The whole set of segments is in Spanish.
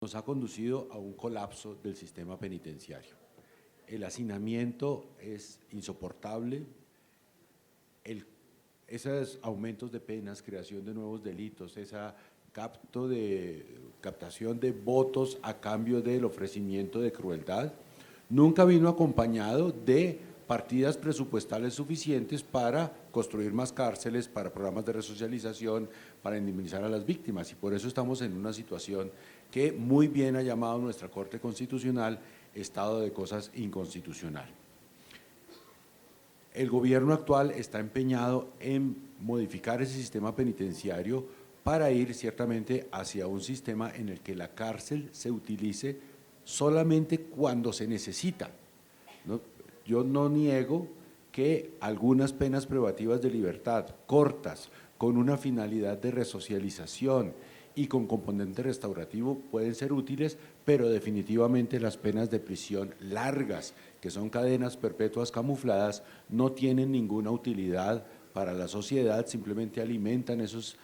nos ha conducido a un colapso del sistema penitenciario. El hacinamiento es insoportable, esos aumentos de penas, creación de nuevos delitos, esa captación de votos a cambio del ofrecimiento de crueldad, nunca vino acompañado de partidas presupuestales suficientes para construir más cárceles, para programas de resocialización, para indemnizar a las víctimas, y por eso estamos en una situación que muy bien ha llamado nuestra Corte Constitucional estado de cosas inconstitucional. El gobierno actual está empeñado en modificar ese sistema penitenciario para ir ciertamente hacia un sistema en el que la cárcel se utilice solamente cuando se necesita, ¿no? Yo no niego que algunas penas privativas de libertad cortas, con una finalidad de resocialización y con componente restaurativo pueden ser útiles, pero definitivamente las penas de prisión largas, que son cadenas perpetuas camufladas, no tienen ninguna utilidad para la sociedad, simplemente alimentan esos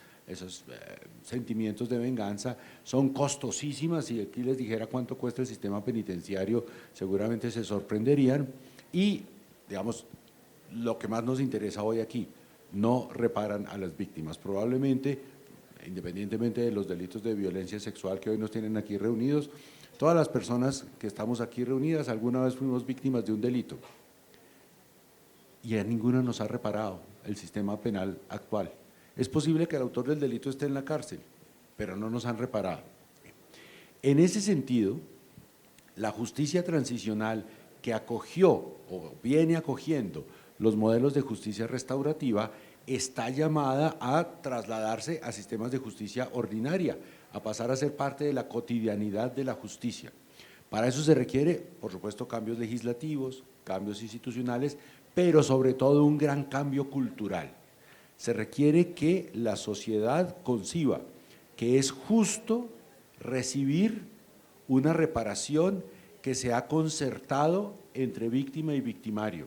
sentimientos de venganza, son costosísimas. Si aquí les dijera cuánto cuesta el sistema penitenciario, seguramente se sorprenderían. Y, digamos, lo que más nos interesa hoy aquí, no reparan a las víctimas. Probablemente, independientemente de los delitos de violencia sexual que hoy nos tienen aquí reunidos, todas las personas que estamos aquí reunidas alguna vez fuimos víctimas de un delito y a ninguno nos ha reparado el sistema penal actual. Es posible que el autor del delito esté en la cárcel, pero no nos han reparado. En ese sentido, la justicia transicional que acogió o viene acogiendo los modelos de justicia restaurativa está llamada a trasladarse a sistemas de justicia ordinaria, a pasar a ser parte de la cotidianidad de la justicia. Para eso se requiere, por supuesto, cambios legislativos, cambios institucionales, pero sobre todo un gran cambio cultural. Se requiere que la sociedad conciba que es justo recibir una reparación que se ha concertado entre víctima y victimario,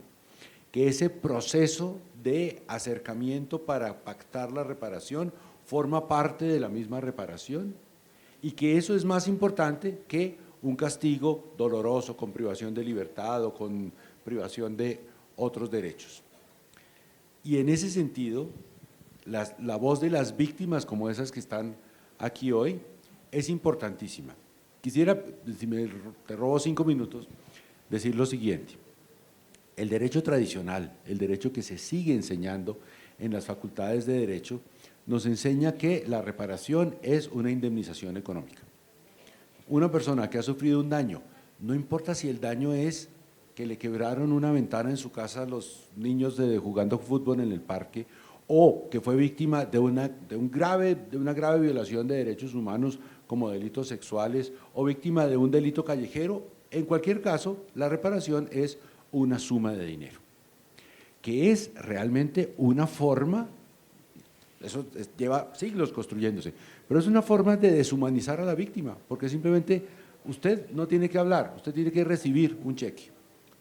que ese proceso de acercamiento para pactar la reparación forma parte de la misma reparación y que eso es más importante que un castigo doloroso con privación de libertad o con privación de otros derechos. Y en ese sentido, la voz de las víctimas como esas que están aquí hoy es importantísima. Quisiera, si te robo 5 minutos, decir lo siguiente. El derecho tradicional, el derecho que se sigue enseñando en las facultades de derecho, nos enseña que la reparación es una indemnización económica. Una persona que ha sufrido un daño, no importa si el daño es que le quebraron una ventana en su casa a los niños jugando fútbol en el parque, o que fue víctima de una grave violación de derechos humanos como delitos sexuales, o víctima de un delito callejero, en cualquier caso, la reparación es una suma de dinero, que es realmente una forma, eso lleva siglos construyéndose, pero es una forma de deshumanizar a la víctima, porque simplemente usted no tiene que hablar, usted tiene que recibir un cheque,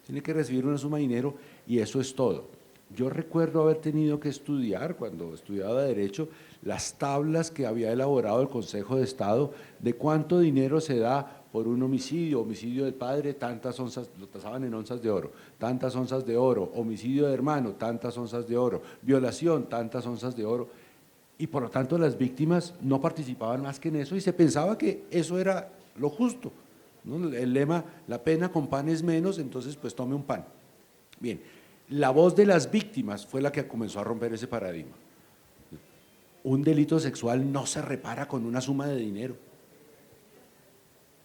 tiene que recibir una suma de dinero y eso es todo. Yo recuerdo haber tenido que estudiar, cuando estudiaba Derecho, las tablas que había elaborado el Consejo de Estado de cuánto dinero se da por un homicidio del padre, tantas onzas, lo tasaban en onzas de oro, tantas onzas de oro, homicidio de hermano, tantas onzas de oro, violación, tantas onzas de oro, y por lo tanto las víctimas no participaban más que en eso y se pensaba que eso era lo justo, ¿no? El lema, la pena con pan es menos, entonces pues tome un pan. Bien, la voz de las víctimas fue la que comenzó a romper ese paradigma. Un delito sexual no se repara con una suma de dinero.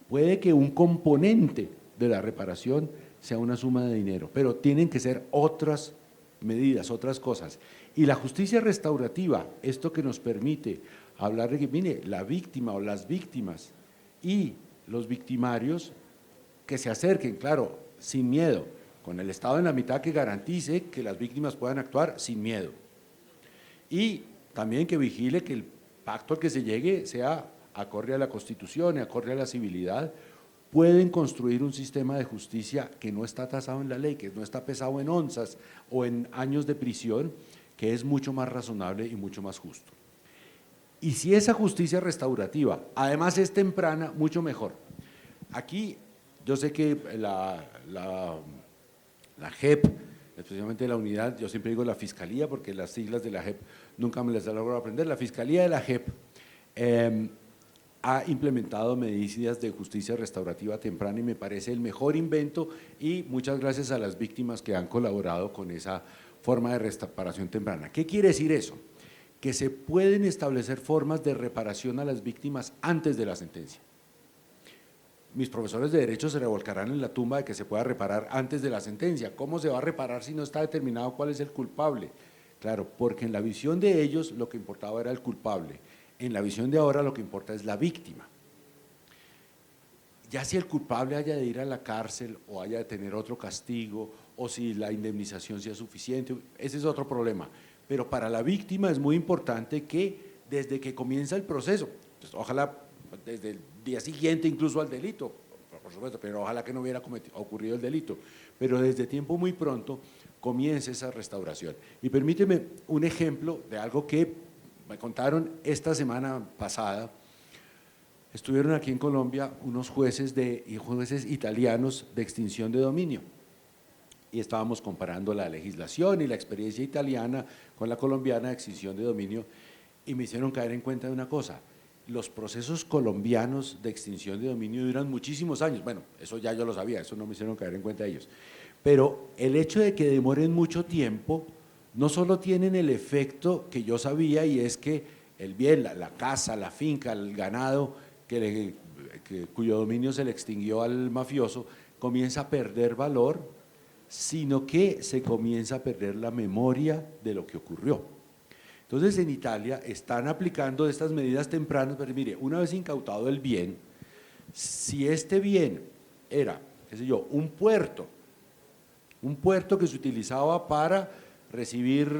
Puede que un componente de la reparación sea una suma de dinero, pero tienen que ser otras medidas, otras cosas. Y la justicia restaurativa, esto que nos permite hablar de que, mire, la víctima o las víctimas y los victimarios que se acerquen, claro, sin miedo, con el Estado en la mitad que garantice que las víctimas puedan actuar sin miedo. Y también que vigile que el pacto al que se llegue sea acorde a la Constitución y acorde a la civilidad. Pueden construir un sistema de justicia que no está tasado en la ley, que no está pesado en onzas o en años de prisión, que es mucho más razonable y mucho más justo. Y si esa justicia restaurativa además es temprana, mucho mejor. Aquí yo sé que la JEP, especialmente la unidad, yo siempre digo la Fiscalía, porque las siglas de la JEP nunca me las he logrado aprender, la Fiscalía de la JEP ha implementado medidas de justicia restaurativa temprana y me parece el mejor invento, y muchas gracias a las víctimas que han colaborado con esa forma de reparación temprana. ¿Qué quiere decir eso? Que se pueden establecer formas de reparación a las víctimas antes de la sentencia. Mis profesores de Derecho se revolcarán en la tumba de que se pueda reparar antes de la sentencia. ¿Cómo se va a reparar si no está determinado cuál es el culpable? Claro, porque en la visión de ellos lo que importaba era el culpable. En la visión de ahora lo que importa es la víctima. Ya si el culpable haya de ir a la cárcel o haya de tener otro castigo o si la indemnización sea suficiente, ese es otro problema. Pero para la víctima es muy importante que desde que comienza el proceso, pues ojalá desde el día siguiente incluso al delito, por supuesto, pero ojalá que no hubiera ocurrido el delito, pero desde tiempo muy pronto comience esa restauración. Y permíteme un ejemplo de algo que me contaron esta semana pasada. Estuvieron aquí en Colombia unos jueces italianos de extinción de dominio y estábamos comparando la legislación y la experiencia italiana con la colombiana de extinción de dominio y me hicieron caer en cuenta de una cosa: los procesos colombianos de extinción de dominio duran muchísimos años. Bueno, eso ya yo lo sabía, eso no me hicieron caer en cuenta ellos, pero el hecho de que demoren mucho tiempo no solo tienen el efecto que yo sabía, y es que el bien, la casa, la finca, el ganado cuyo dominio se le extinguió al mafioso, comienza a perder valor, sino que se comienza a perder la memoria de lo que ocurrió. Entonces en Italia están aplicando estas medidas tempranas, pero mire, una vez incautado el bien, si este bien era, qué sé yo, un puerto que se utilizaba para recibir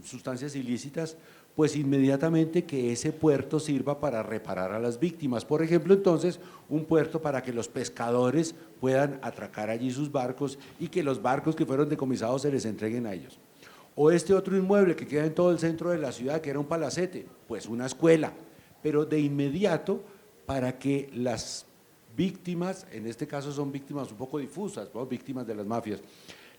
sustancias ilícitas, pues inmediatamente que ese puerto sirva para reparar a las víctimas. Por ejemplo, entonces, un puerto para que los pescadores puedan atracar allí sus barcos y que los barcos que fueron decomisados se les entreguen a ellos. O este otro inmueble que queda en todo el centro de la ciudad, que era un palacete, pues una escuela, pero de inmediato para que las víctimas, en este caso son víctimas un poco difusas, ¿no?, víctimas de las mafias,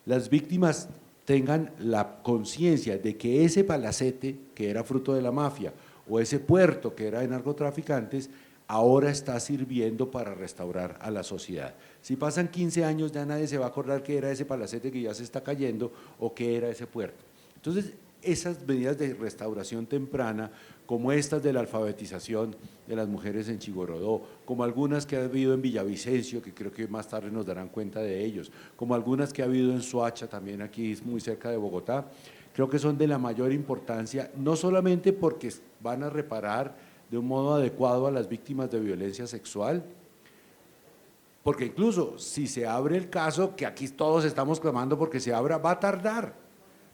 las víctimas tengan la conciencia de que ese palacete que era fruto de la mafia o ese puerto que era de narcotraficantes ahora está sirviendo para restaurar a la sociedad. Si pasan 15 años ya nadie se va a acordar que era ese palacete que ya se está cayendo o que era ese puerto. Entonces, esas medidas de restauración temprana, como estas de la alfabetización de las mujeres en Chigorodó, como algunas que ha habido en Villavicencio, que creo que más tarde nos darán cuenta de ellos, como algunas que ha habido en Soacha, también aquí muy cerca de Bogotá, creo que son de la mayor importancia, no solamente porque van a reparar de un modo adecuado a las víctimas de violencia sexual, porque incluso si se abre el caso, que aquí todos estamos clamando porque se abra, va a tardar.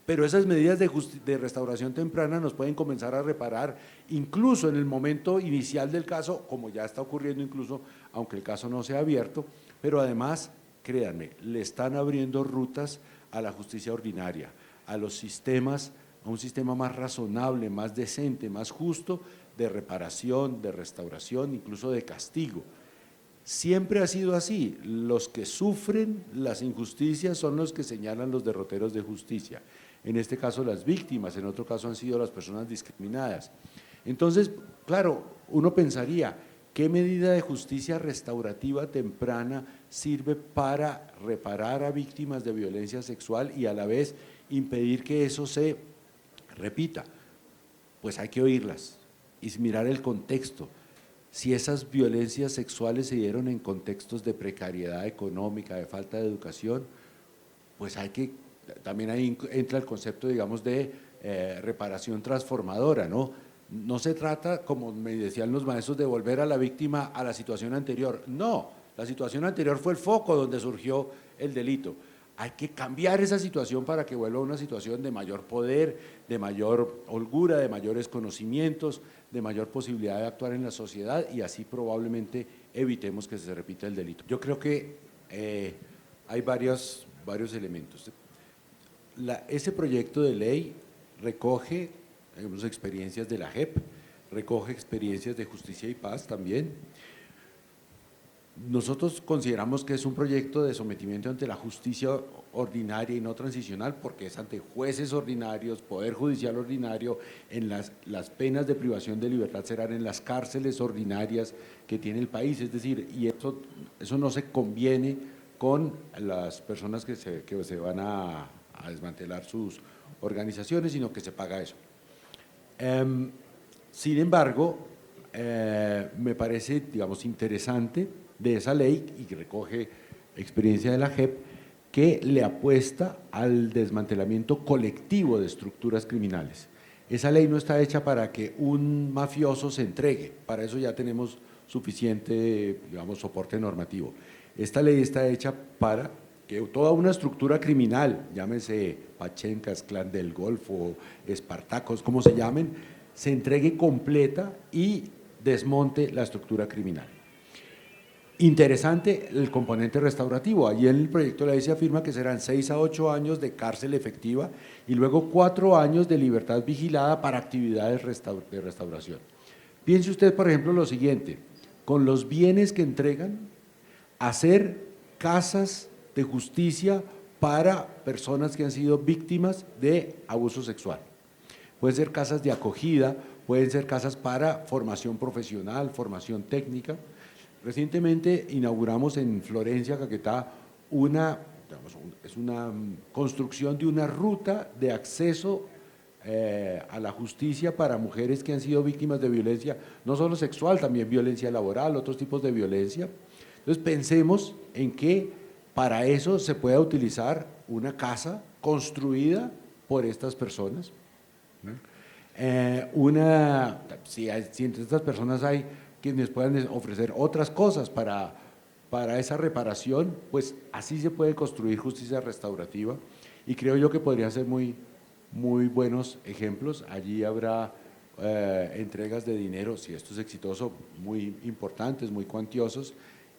Pero esas medidas de restauración temprana nos pueden comenzar a reparar incluso en el momento inicial del caso, como ya está ocurriendo incluso, aunque el caso no sea abierto, pero además, créanme, le están abriendo rutas a la justicia ordinaria, a los sistemas, a un sistema más razonable, más decente, más justo, de reparación, de restauración, incluso de castigo. Siempre ha sido así, los que sufren las injusticias son los que señalan los derroteros de justicia. En este caso las víctimas, en otro caso han sido las personas discriminadas. Entonces, claro, uno pensaría, ¿qué medida de justicia restaurativa temprana sirve para reparar a víctimas de violencia sexual y a la vez impedir que eso se repita? Pues hay que oírlas y mirar el contexto. Si esas violencias sexuales se dieron en contextos de precariedad económica, de falta de educación, pues hay que, también ahí entra el concepto, digamos, de reparación transformadora, ¿no? No se trata, como me decían los maestros, de volver a la víctima a la situación anterior. No, la situación anterior fue el foco donde surgió el delito. Hay que cambiar esa situación para que vuelva a una situación de mayor poder, de mayor holgura, de mayores conocimientos, de mayor posibilidad de actuar en la sociedad y así probablemente evitemos que se repita el delito. Yo creo que hay varios elementos. Ese proyecto de ley recoge, digamos, experiencias de la JEP, recoge experiencias de justicia y paz también. Nosotros consideramos que es un proyecto de sometimiento ante la justicia ordinaria y no transicional, porque es ante jueces ordinarios, poder judicial ordinario, en las penas de privación de libertad serán en las cárceles ordinarias que tiene el país, es decir, y eso no se conviene con las personas que se van a desmantelar sus organizaciones, sino que se paga eso. Sin embargo, me parece, digamos, interesante de esa ley, y que recoge experiencia de la JEP, que le apuesta al desmantelamiento colectivo de estructuras criminales. Esa ley no está hecha para que un mafioso se entregue, para eso ya tenemos suficiente, digamos, soporte normativo. Esta ley está hecha para que toda una estructura criminal, llámese Pachencas, Clan del Golfo, Espartacos, como se llamen, se entregue completa y desmonte la estructura criminal. Interesante el componente restaurativo. Allí en el proyecto de ley se afirma que serán 6 a 8 años de cárcel efectiva y luego 4 años de libertad vigilada para actividades de restauración. Piense usted, por ejemplo, lo siguiente: con los bienes que entregan, hacer casas de justicia para personas que han sido víctimas de abuso sexual. Pueden ser casas de acogida, pueden ser casas para formación profesional, formación técnica. Recientemente inauguramos en Florencia, Caquetá, es una construcción de una ruta de acceso a la justicia para mujeres que han sido víctimas de violencia, no solo sexual, también violencia laboral, otros tipos de violencia. Entonces pensemos en que para eso se pueda utilizar una casa construida por estas personas. Si entre estas personas hay quienes puedan ofrecer otras cosas para esa reparación, pues así se puede construir justicia restaurativa, y creo yo que podrían ser muy buenos ejemplos. Allí habrá entregas de dinero, si esto es exitoso, muy importantes, muy cuantiosos,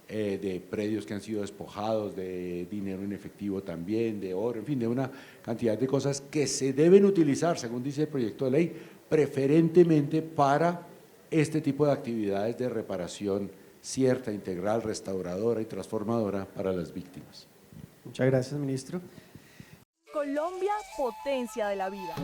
de predios que han sido despojados, de dinero en efectivo también, de oro, en fin, de una cantidad de cosas que se deben utilizar, según dice el proyecto de ley, preferentemente para este tipo de actividades de reparación cierta, integral, restauradora y transformadora para las víctimas. Muchas gracias, ministro. Colombia, potencia de la vida.